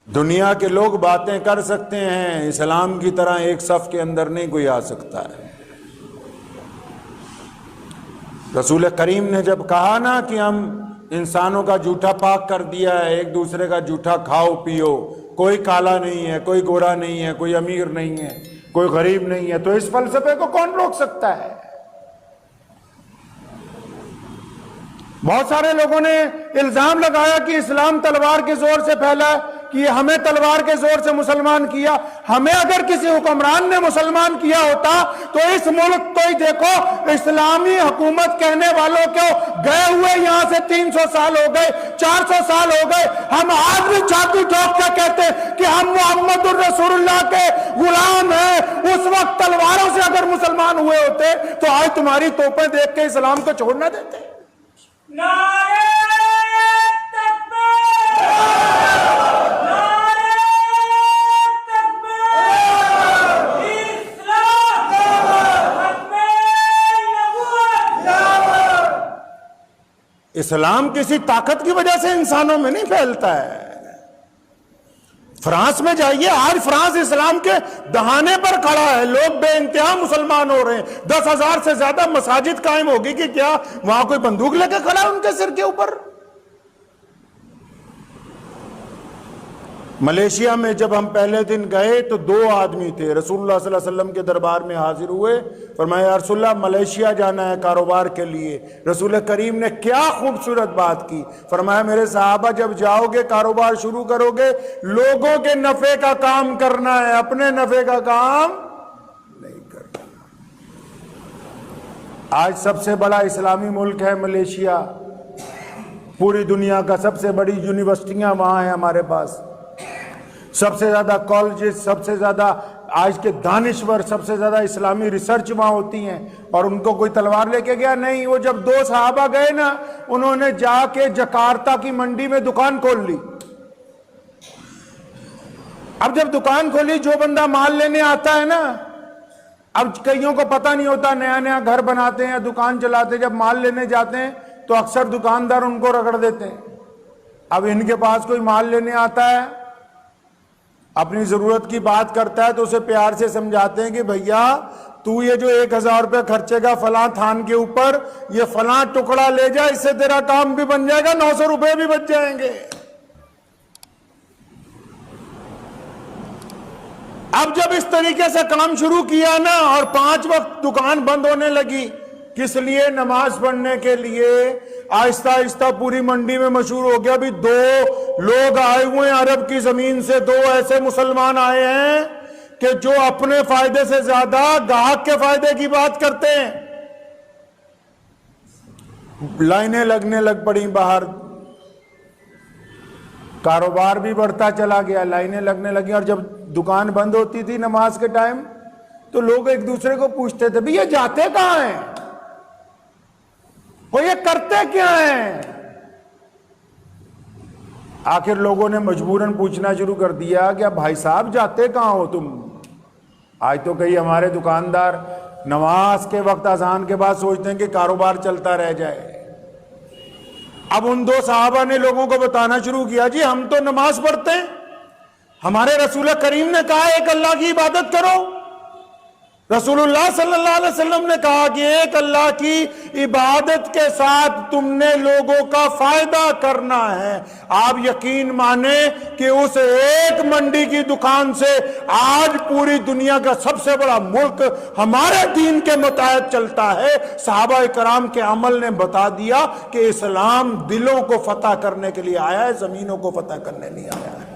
دنیا کے لوگ باتیں کر سکتے ہیں، اسلام کی طرح ایک صف کے اندر نہیں کوئی آ سکتا ہے۔ رسول کریم نے جب کہا نا کہ ہم انسانوں کا جھوٹا پاک کر دیا ہے، ایک دوسرے کا جھوٹا کھاؤ پیو، کوئی کالا نہیں ہے، کوئی گورا نہیں ہے، کوئی امیر نہیں ہے، کوئی غریب نہیں ہے، تو اس فلسفے کو کون روک سکتا ہے؟ بہت سارے لوگوں نے الزام لگایا کہ اسلام تلوار کے زور سے پھیلا ہے، کہ ہمیں تلوار کے زور سے مسلمان کیا۔ ہمیں اگر کسی حکمران نے مسلمان کیا ہوتا تو اس ملک کو ہی دیکھو، اسلامی حکومت کہنے والوں کو گئے ہوئے یہاں سے 300 سال ہو گئے، 400 سال ہو گئے، ہم آج بھی چھاتی ٹھوک کے کہتے ہیں کہ ہم محمد الرسول اللہ کے غلام ہیں۔ اس وقت تلواروں سے اگر مسلمان ہوئے ہوتے تو آج تمہاری توپیں دیکھ کے اسلام کو چھوڑ نہ دیتے۔ نعرہ تکبیر! نعرہ تکبیر! اسلام ختم نبوت! اسلام کسی طاقت کی وجہ سے انسانوں میں نہیں پھیلتا ہے۔ فرانس میں جائیے، آج فرانس اسلام کے دہانے پر کھڑا ہے، لوگ بے انتہا مسلمان ہو رہے ہیں، 10,000 سے زیادہ مساجد قائم ہوگی کہ کیا وہاں کوئی بندوق لے کے کھڑا ہے ان کے سر کے اوپر؟ ملیشیا میں جب ہم پہلے دن گئے تو 2 آدمی تھے، رسول اللہ صلی اللہ علیہ وسلم کے دربار میں حاضر ہوئے، فرمایا یا رسول اللہ ملیشیا جانا ہے کاروبار کے لیے۔ رسول کریم نے کیا خوبصورت بات کی، فرمایا میرے صحابہ جب جاؤ گے کاروبار شروع کرو گے، لوگوں کے نفع کا کام کرنا ہے، اپنے نفع کا کام نہیں کرنا۔ آج سب سے بڑا اسلامی ملک ہے ملیشیا، پوری دنیا کا سب سے بڑی یونیورسٹیاں وہاں ہیں ہمارے پاس، سب سے زیادہ کالجز، سب سے زیادہ آج کے دانشور، سب سے زیادہ اسلامی ریسرچ وہاں ہوتی ہیں، اور ان کو کوئی تلوار لے کے گیا نہیں۔ وہ جب 2 صحابہ گئے نا، انہوں نے جا کے جکارتا کی منڈی میں دکان کھول لی۔ اب جب دکان کھولی، جو بندہ مال لینے آتا ہے نا، اب کئیوں کو پتہ نہیں ہوتا، نیا نیا گھر بناتے ہیں، دکان چلاتے ہیں، جب مال لینے جاتے ہیں تو اکثر دکاندار ان کو رگڑ دیتے ہیں۔ اب ان کے پاس کوئی مال لینے آتا ہے، اپنی ضرورت کی بات کرتا ہے تو اسے پیار سے سمجھاتے ہیں کہ بھیا تو یہ جو 1,000 روپے خرچے گا فلاں تھان کے اوپر، یہ فلاں ٹکڑا لے جا، اس سے تیرا کام بھی بن جائے گا، 900 روپے بھی بچ جائیں گے۔ اب جب اس طریقے سے کام شروع کیا نا، اور 5 وقت دکان بند ہونے لگی، کس لیے؟ نماز پڑھنے کے لیے۔ آہستہ آہستہ پوری منڈی میں مشہور ہو گیا، بھی 2 لوگ آئے ہوئے ہیں عرب کی زمین سے، 2 ایسے مسلمان آئے ہیں کہ جو اپنے فائدے سے زیادہ گاہک کے فائدے کی بات کرتے ہیں۔ لائنیں لگنے لگ پڑیں باہر، کاروبار بھی بڑھتا چلا گیا، لائنیں لگنے لگیں، اور جب دکان بند ہوتی تھی نماز کے ٹائم تو لوگ ایک دوسرے کو پوچھتے تھے بھی یہ جاتے کہاں ہیں، وہ یہ کرتے کیا ہیں؟ آخر لوگوں نے مجبوراً پوچھنا شروع کر دیا کہ بھائی صاحب جاتے کہاں ہو تم؟ آج تو کئی ہمارے دکاندار نماز کے وقت اذان کے بعد سوچتے ہیں کہ کاروبار چلتا رہ جائے۔ اب ان 2 صحابہ نے لوگوں کو بتانا شروع کیا، جی ہم تو نماز پڑھتے ہیں، ہمارے رسول کریم نے کہا ایک اللہ کی عبادت کرو، رسول اللہ صلی اللہ علیہ وسلم نے کہا کہ ایک اللہ کی عبادت کے ساتھ تم نے لوگوں کا فائدہ کرنا ہے۔ آپ یقین مانیں کہ اس ایک منڈی کی دکان سے آج پوری دنیا کا سب سے بڑا ملک ہمارے دین کے متحد چلتا ہے۔ صحابہ کرام کے عمل نے بتا دیا کہ اسلام دلوں کو فتح کرنے کے لیے آیا ہے، زمینوں کو فتح کرنے نہیں آیا ہے۔